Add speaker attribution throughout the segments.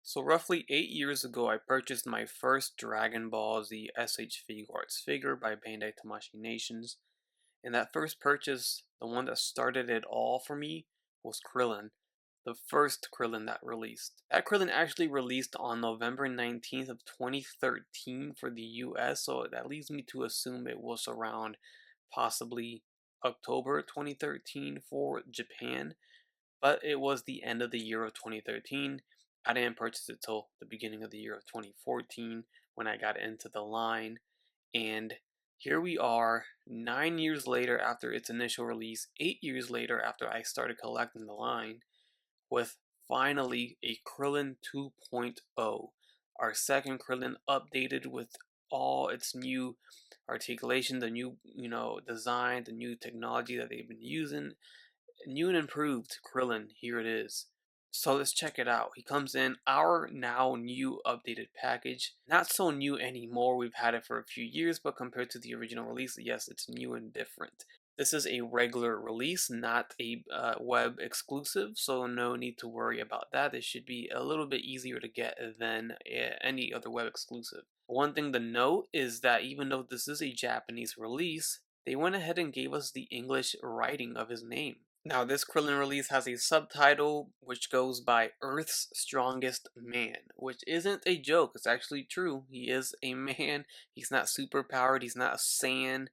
Speaker 1: So roughly 8 years ago, I purchased my first Dragon Ball Z SH Figuarts figure by Bandai Tamashii Nations. And that first purchase, the one that started it all for me, was Krillin. The first Krillin that released. That Krillin actually released on November 19th of 2013 for the US, so that leads me to assume it was around possibly October 2013 for Japan, but it was the end of the year of 2013. I didn't purchase it till the beginning of the year of 2014 when I got into the line. And here we are, 9 years later after its initial release, 8 years later after I started collecting the line, with finally a Krillin 2.0. Our second Krillin updated with all its new articulation, the new, design, the new technology that they've been using. New and improved Krillin, here it is. So let's check it out. He comes in our now new updated package. Not so new anymore, we've had it for a few years, but compared to the original release, yes, it's new and different. This is a regular release, not a web exclusive, so no need to worry about that. It should be a little bit easier to get than any other web exclusive. One thing to note is that even though this is a Japanese release, they went ahead and gave us the English writing of his name. Now, this Krillin release has a subtitle which goes by Earth's Strongest Man, which isn't a joke, it's actually true. He is a man, he's not super powered, he's not a Saiyan,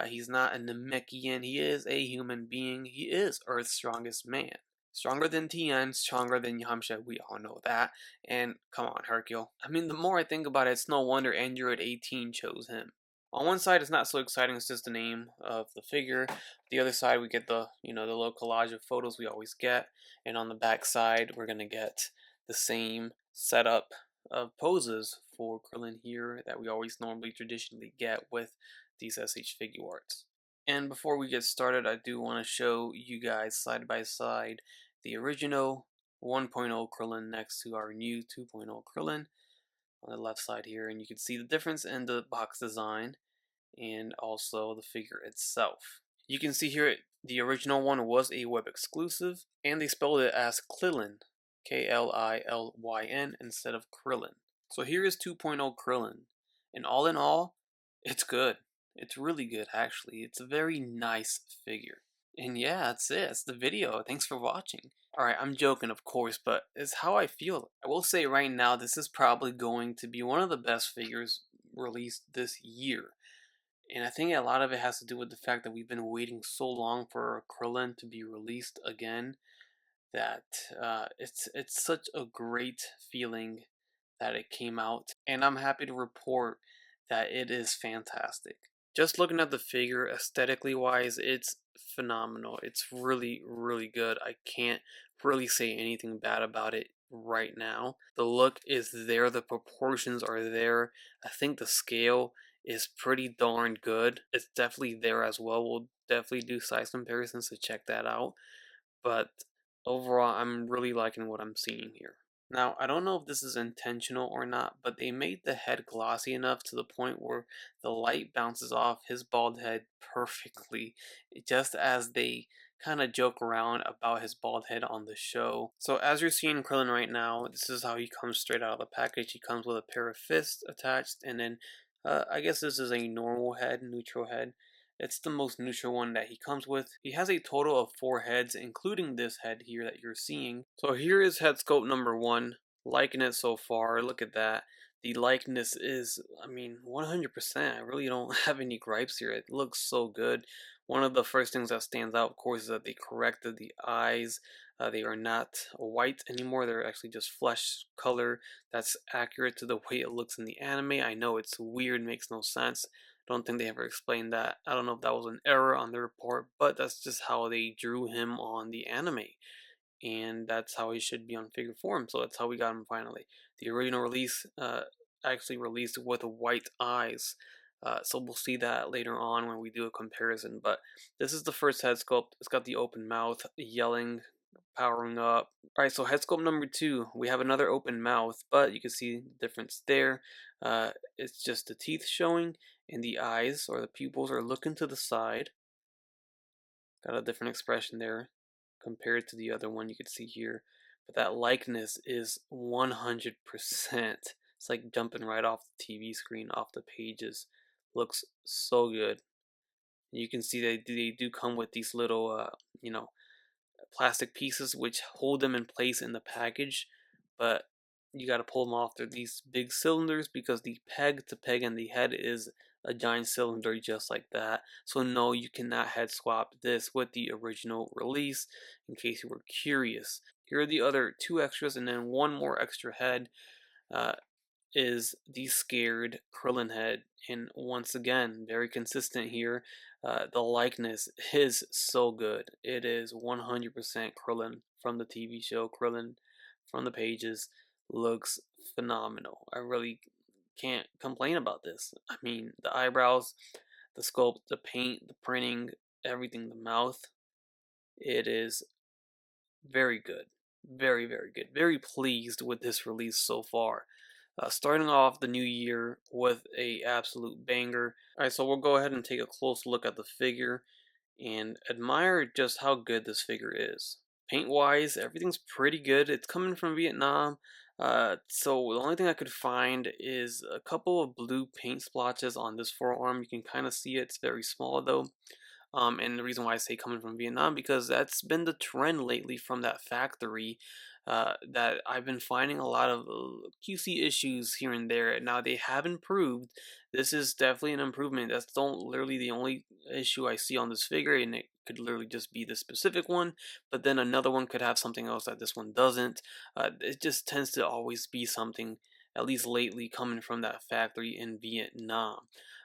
Speaker 1: he's not a Namekian, he is a human being, he is Earth's Strongest Man. Stronger than Tien, stronger than Yamcha, we all know that. And come on, Hercule. I mean, the more I think about it, it's no wonder Android 18 chose him. On one side, it's not so exciting, it's just the name of the figure. The other side, we get the little collage of photos we always get. And on the back side, we're going to get the same setup of poses for Krillin here that we always normally traditionally get with these SH Figuarts. And before we get started, I do want to show you guys side by side the original 1.0 Krillin next to our new 2.0 Krillin on the left side here, and you can see the difference in the box design and also the figure itself. You can see here the original one was a web exclusive, and they spelled it as Krillin, Klilyn, instead of Krillin. So here is 2.0 Krillin, and all in all, it's good. It's really good, actually. It's a very nice figure. And yeah, that's it. That's the video. Thanks for watching. Alright, I'm joking, of course, but it's how I feel. I will say right now, this is probably going to be one of the best figures released this year. And I think a lot of it has to do with the fact that we've been waiting so long for Krillin to be released again, that it's such a great feeling that it came out. And I'm happy to report that it is fantastic. Just looking at the figure aesthetically wise, it's phenomenal. It's really, really good. I can't really say anything bad about it right now. The look is there, the proportions are there. I think the scale is pretty darn good. It's definitely there as well. We'll definitely do size comparisons to check that out. But overall, I'm really liking what I'm seeing here. Now, I don't know if this is intentional or not, but they made the head glossy enough to the point where the light bounces off his bald head perfectly, just as they kind of joke around about his bald head on the show. So as you're seeing Krillin right now, this is how he comes straight out of the package. He comes with a pair of fists attached, and then I guess this is a normal head, neutral head. It's the most neutral one that he comes with. He has a total of 4 heads, including this head here that you're seeing. So here is head sculpt number 1. Liking it so far. Look at that. The likeness is, 100%. I really don't have any gripes here. It looks so good. One of the first things that stands out, of course, is that they corrected the eyes. They are not white anymore. They're actually just flesh color. That's accurate to the way it looks in the anime. I know it's weird, makes no sense. Don't think they ever explained that. I don't know if that was an error on their part, but that's just how they drew him on the anime. And that's how he should be on figure form, so that's how we got him finally. The original release actually released with white eyes, so we'll see that later on when we do a comparison. But this is the first head sculpt. It's got the open mouth, yelling, powering up. Alright, so head sculpt number 2, we have another open mouth, but you can see the difference there. It's just the teeth showing, and the eyes or the pupils are looking to the side. Got a different expression there compared to the other one you can see here. but that likeness is 100%. It's like jumping right off the TV screen, off the pages. Looks so good. You can see they do come with these little, you know, plastic pieces which hold them in place in the package, but you got to pull them off. They're these big cylinders because the peg to peg in the head is a giant cylinder just like that. So no, you cannot head swap this with the original release, in case you were curious. Here are the other two extras and then one more extra head. Uh, is the scared Krillin head. And once again, very consistent here. The likeness is so good. It is 100% Krillin from the TV show. Krillin from the pages looks phenomenal. I really can't complain about this. I mean, the eyebrows, the sculpt, the paint, the printing, everything, the mouth. It is very good. Very, very good. Very pleased with this release so far. Starting off the new year with a absolute banger. Alright, so we'll go ahead and take a close look at the figure and admire just how good this figure is. Paint wise, everything's pretty good. It's coming from Vietnam. So the only thing I could find is a couple of blue paint splotches on this forearm. You can kind of see it. It's very small though. And the reason why I say coming from Vietnam, because that's been the trend lately from that factory. That I've been finding a lot of QC issues here and there. Now they have improved. This is definitely an improvement. That's literally the only issue I see on this figure, and it could literally just be the specific one. But then another one could have something else that this one doesn't. It just tends to always be something, at least lately, coming from that factory in Vietnam.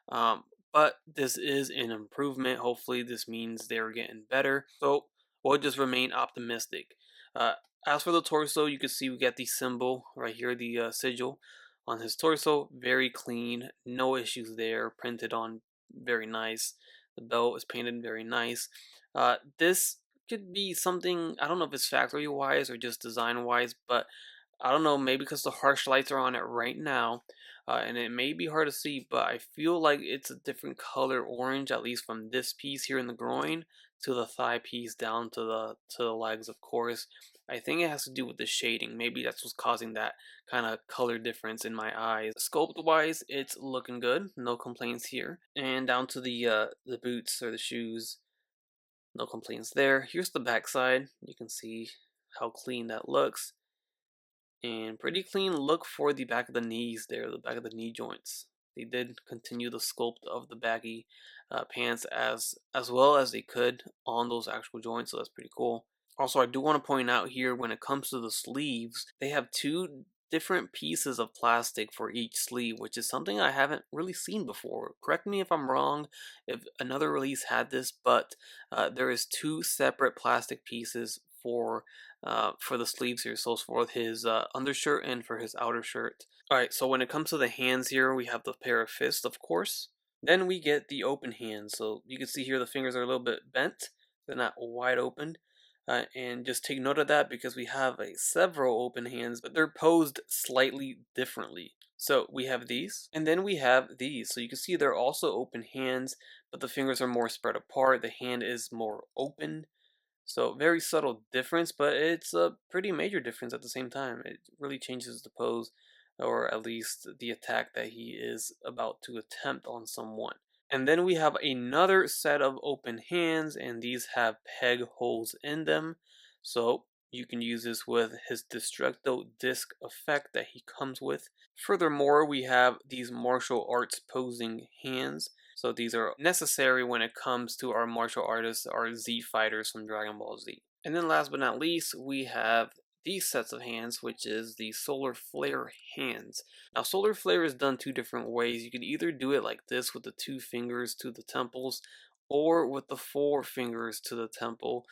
Speaker 1: Um, but this is an improvement. Hopefully, this means they're getting better. So we'll just remain optimistic. Uh, as for the torso, you can see we got the symbol right here, the sigil on his torso. Very clean, no issues there. Printed on very nice. The belt is painted very nice. This could be something, I don't know if it's factory wise or just design wise, but I don't know, maybe because the harsh lights are on it right now, and it may be hard to see, but I feel like it's a different color orange, at least from this piece here in the groin to the thigh piece down to the legs, of course. I think it has to do with the shading. Maybe that's what's causing that kind of color difference in my eyes. Sculpt wise, it's looking good. No complaints here. And down to the boots or the shoes. No complaints there. Here's the back side. You can see how clean that looks. And pretty clean look for the back of the knees there, the back of the knee joints. They did continue the sculpt of the baggy pants as well as they could on those actual joints, so that's pretty cool. Also, I do want to point out here, when it comes to the sleeves, they have two different pieces of plastic for each sleeve, which is something I haven't really seen before. Correct me if I'm wrong, if another release had this, but there is two separate plastic pieces for the sleeves here. So it's for his undershirt and for his outer shirt. Alright, so when it comes to the hands here, we have the pair of fists, of course. Then we get the open hands. So you can see here the fingers are a little bit bent. They're not wide open. And just take note of that because we have several open hands, but they're posed slightly differently. So we have these, and then we have these. So you can see they're also open hands, but the fingers are more spread apart. The hand is more open. So very subtle difference, but it's a pretty major difference at the same time. It really changes the pose, or at least the attack that he is about to attempt on someone. And then we have another set of open hands, and these have peg holes in them. So you can use this with his Destructo disc effect that he comes with. Furthermore, we have these martial arts posing hands. So these are necessary when it comes to our martial artists, our Z fighters from Dragon Ball Z. And then last but not least, we have these sets of hands, which is the Solar Flare hands. Now, Solar Flare is done two different ways. You can either do it like this with the two fingers to the temples, or with the four fingers to the temple.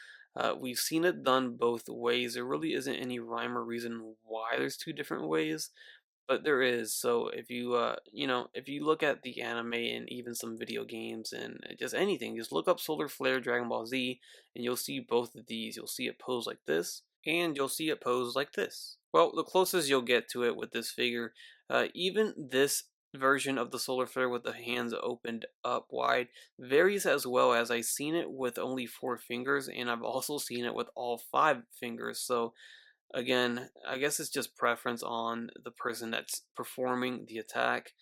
Speaker 1: We've seen it done both ways. There really isn't any rhyme or reason why there's two different ways, but there is. So if you if you look at the anime and even some video games and just anything, just look up Solar Flare Dragon Ball Z and you'll see both of these. You'll see it posed like this, and you'll see it posed like this. Well, the closest you'll get to it with this figure, even this version of the Solar Flare with the hands opened up wide varies, as well as I've seen it with only four fingers, and I've also seen it with all five fingers. So Again, I guess it's just preference on the person that's performing the attack.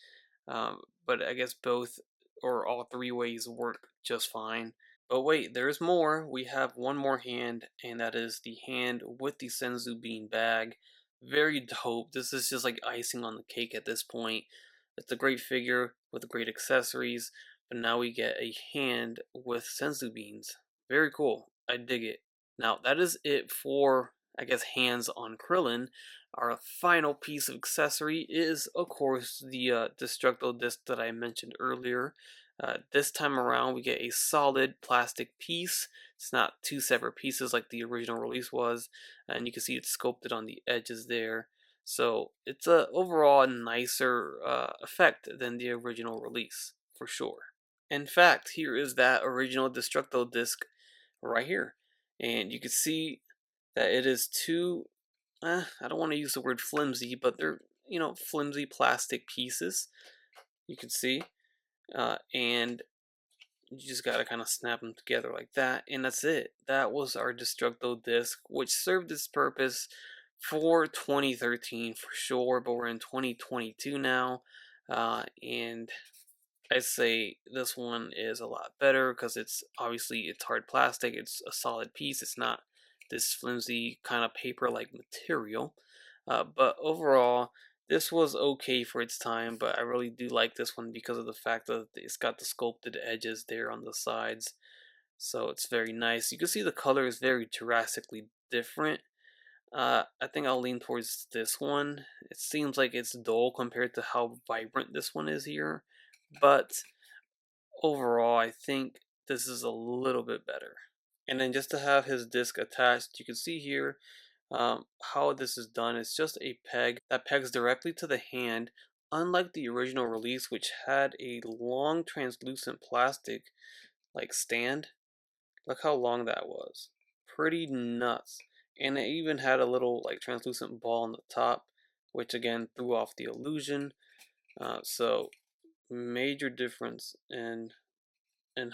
Speaker 1: But I guess both or all three ways work just fine. But wait, there's more. We have one more hand, and that is the hand with the Senzu Bean bag. Very dope. This is just like icing on the cake at this point. It's a great figure with great accessories, but now we get a hand with Senzu Beans. Very cool. I dig it. Now, that is it for, I guess, hands on Krillin. Our final piece of accessory is, of course, the Destructo disc that I mentioned earlier. This time around, we get a solid plastic piece. It's not two separate pieces like the original release was, and you can see it's sculpted on the edges there. So it's a overall nicer effect than the original release, for sure. In fact, here is that original Destructo disc right here. And you can see that it is two, I don't want to use the word flimsy, but they're, flimsy plastic pieces. You can see. And you just gotta kind of snap them together like that, and that's it. That was our Destructo disc, which served its purpose for 2013 for sure, but we're in 2022 now, and I'd say this one is a lot better because it's hard plastic, it's a solid piece, it's not this flimsy kind of paper-like material. But overall, this was okay for its time, but I really do like this one because of the fact that it's got the sculpted edges there on the sides. So it's very nice. You can see the color is very drastically different. I think I'll lean towards this one. It seems like it's dull compared to how vibrant this one is here. But overall, I think this is a little bit better. And then just to have his disc attached, you can see here how this is done. It's just a peg that pegs directly to the hand, unlike the original release, which had a long translucent plastic like stand. Look how long that was. Pretty nuts. And it even had a little like translucent ball on the top, which again threw off the illusion. So major difference in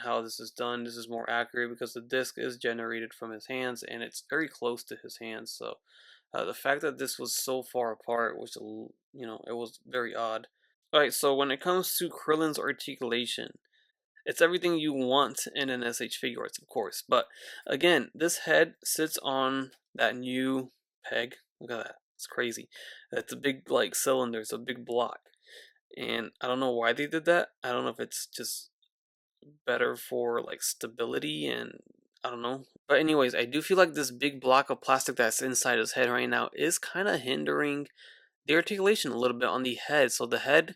Speaker 1: how this is done. This is more accurate because the disc is generated from his hands and it's very close to his hands. So the fact that this was so far apart was, it was very odd. Alright, so when it comes to Krillin's articulation, it's everything you want in an SH Figuarts, of course. But again, this head sits on that new peg. Look at that. It's crazy. It's a big like cylinder. It's a big block. And I don't know why they did that. I don't know if it's just better for like stability and I don't know. But anyways, I do feel like this big block of plastic that's inside his head right now is kind of hindering the articulation a little bit on the head. So the head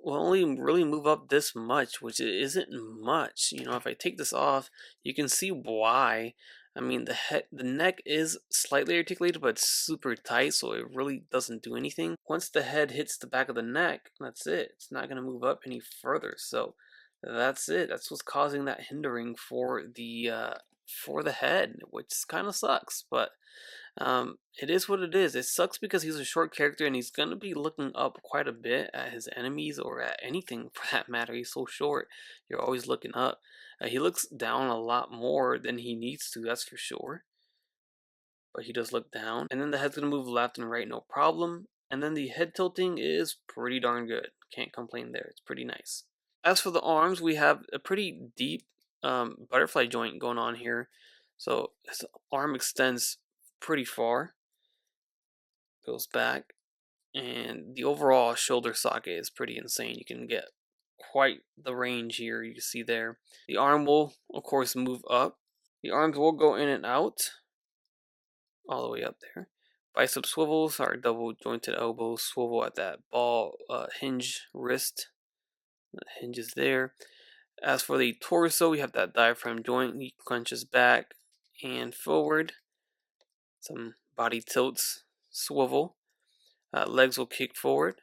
Speaker 1: will only really move up this much, which isn't much. If I take this off, you can see why. I mean, the neck is slightly articulated, but it's super tight, so it really doesn't do anything. Once the head hits the back of the neck, that's it. It's not gonna move up any further. So that's it. That's what's causing that hindering for the head, which kind of sucks. But it is what it is. It sucks because he's a short character and he's gonna be looking up quite a bit at his enemies or at anything for that matter. He's so short. You're always looking up. He looks down a lot more than he needs to, that's for sure. But he does look down. And then the head's gonna move left and right, no problem. And then the head tilting is pretty darn good. Can't complain there. It's pretty nice. As for the arms, we have a pretty deep butterfly joint going on here. So his arm extends pretty far, goes back, and the overall shoulder socket is pretty insane. You can get quite the range here, you can see there. The arm will, of course, move up. The arms will go in and out, all the way up there. Bicep swivels are double jointed elbows, swivel at that ball hinge wrist. The hinge is there. As for the torso, we have that diaphragm joint. He crunches back and forward. Some body tilts, swivel. Legs will kick forward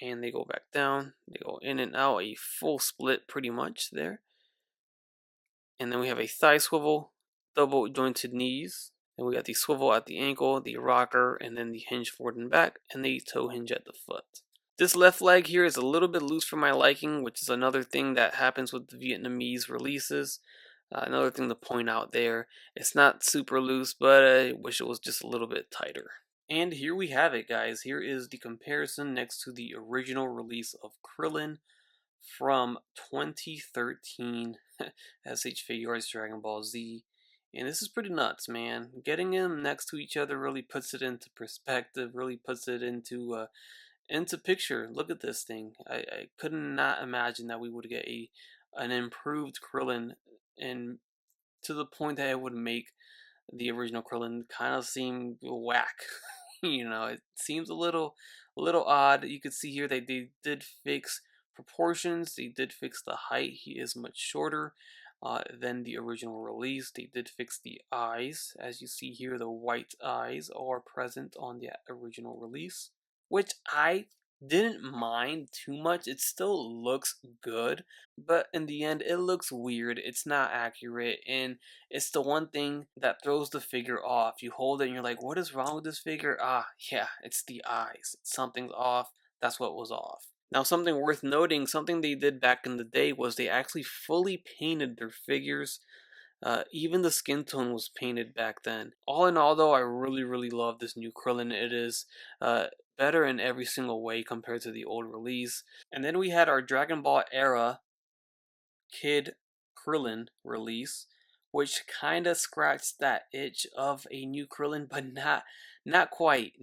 Speaker 1: and they go back down. They go in and out, a full split pretty much there. And then we have a thigh swivel, double jointed knees. And we got the swivel at the ankle, the rocker, and then the hinge forward and back, and the toe hinge at the foot. This left leg here is a little bit loose for my liking, which is another thing that happens with the Vietnamese releases. Another thing to point out there, it's not super loose, but I wish it was just a little bit tighter. And here we have it, guys. Here is the comparison next to the original release of Krillin from 2013 SH Figuarts Dragon Ball Z. And this is pretty nuts, man. Getting them next to each other really puts it into perspective, really puts it into picture. Look at this thing. I could not imagine that we would get an improved Krillin, and to the point that it would make the original Krillin kind of seem whack. It seems a little odd. You could see here they did fix proportions. They did fix the height. He is much shorter than the original release. They did fix the eyes. As you see here, the white eyes are present on the original release, which I didn't mind too much. It still looks good, but in the end, it looks weird. It's not accurate, and it's the one thing that throws the figure off. You hold it and you're like, what is wrong with this figure? Ah, yeah, it's the eyes. Something's off. That's what was off. Now, something worth noting, something they did back in the day was they actually fully painted their figures. Even the skin tone was painted back then. All in all, though, I really, really love this new Krillin. It is better in every single way compared to the old release. And then we had our Dragon Ball era Kid Krillin release, which kind of scratched that itch of a new Krillin, but not quite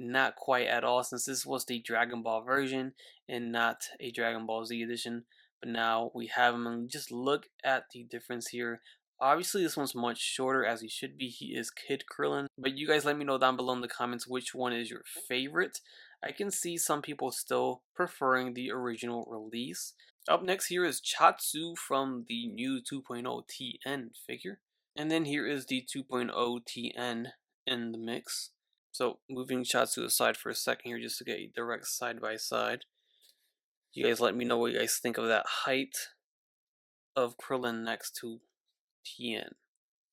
Speaker 1: at all, since this was the Dragon Ball version and not a Dragon Ball Z edition. But now we have him, and just look at the difference here. Obviously, this one's much shorter, as he should be. He is Kid Krillin. But you guys let me know down below in the comments which one is your favorite. I can see some people still preferring the original release. Up next here is Chatsu from the new 2.0 TN figure. And then here is the 2.0 TN in the mix. So moving Chatsu aside for a second here just to get a direct side by side. You guys let me know what you guys think of that height of Krillin next to TN.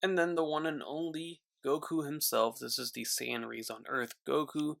Speaker 1: And then the one and only Goku himself. This is the Saiyan Raised on Earth Goku.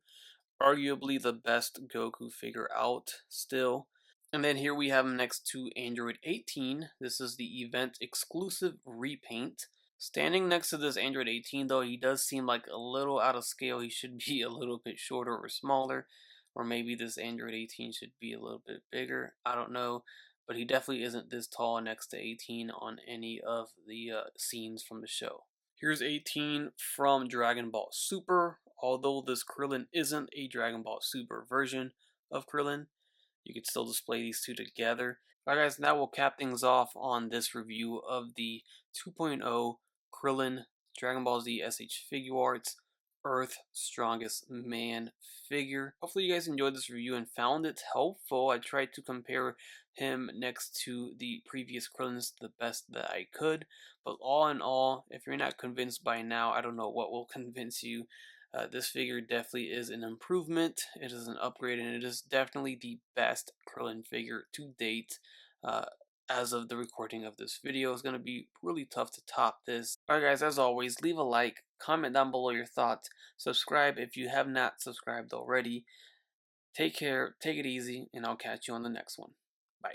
Speaker 1: Arguably the best Goku figure out still. And then here we have him next to Android 18. This is the event exclusive repaint. Standing next to this Android 18 though, he does seem like a little out of scale. He should be a little bit shorter or smaller. Or maybe this Android 18 should be a little bit bigger. I don't know. But he definitely isn't this tall next to 18 on any of the scenes from the show. Here's 18 from Dragon Ball Super. Although this Krillin isn't a Dragon Ball Super version of Krillin, you could still display these two together. Alright guys, now we'll cap things off on this review of the 2.0 Krillin Dragon Ball Z SH Figuarts Earth Strongest Man figure. Hopefully you guys enjoyed this review and found it helpful. I tried to compare him next to the previous Krillins the best that I could. But all in all, if you're not convinced by now, I don't know what will convince you. This figure definitely is an improvement. It is an upgrade, and it is definitely the best Krillin figure to date. As of the recording of this video, it's going to be really tough to top this. Alright guys, as always, leave a like, comment down below your thoughts, subscribe if you have not subscribed already. Take care, take it easy, and I'll catch you on the next one. Bye.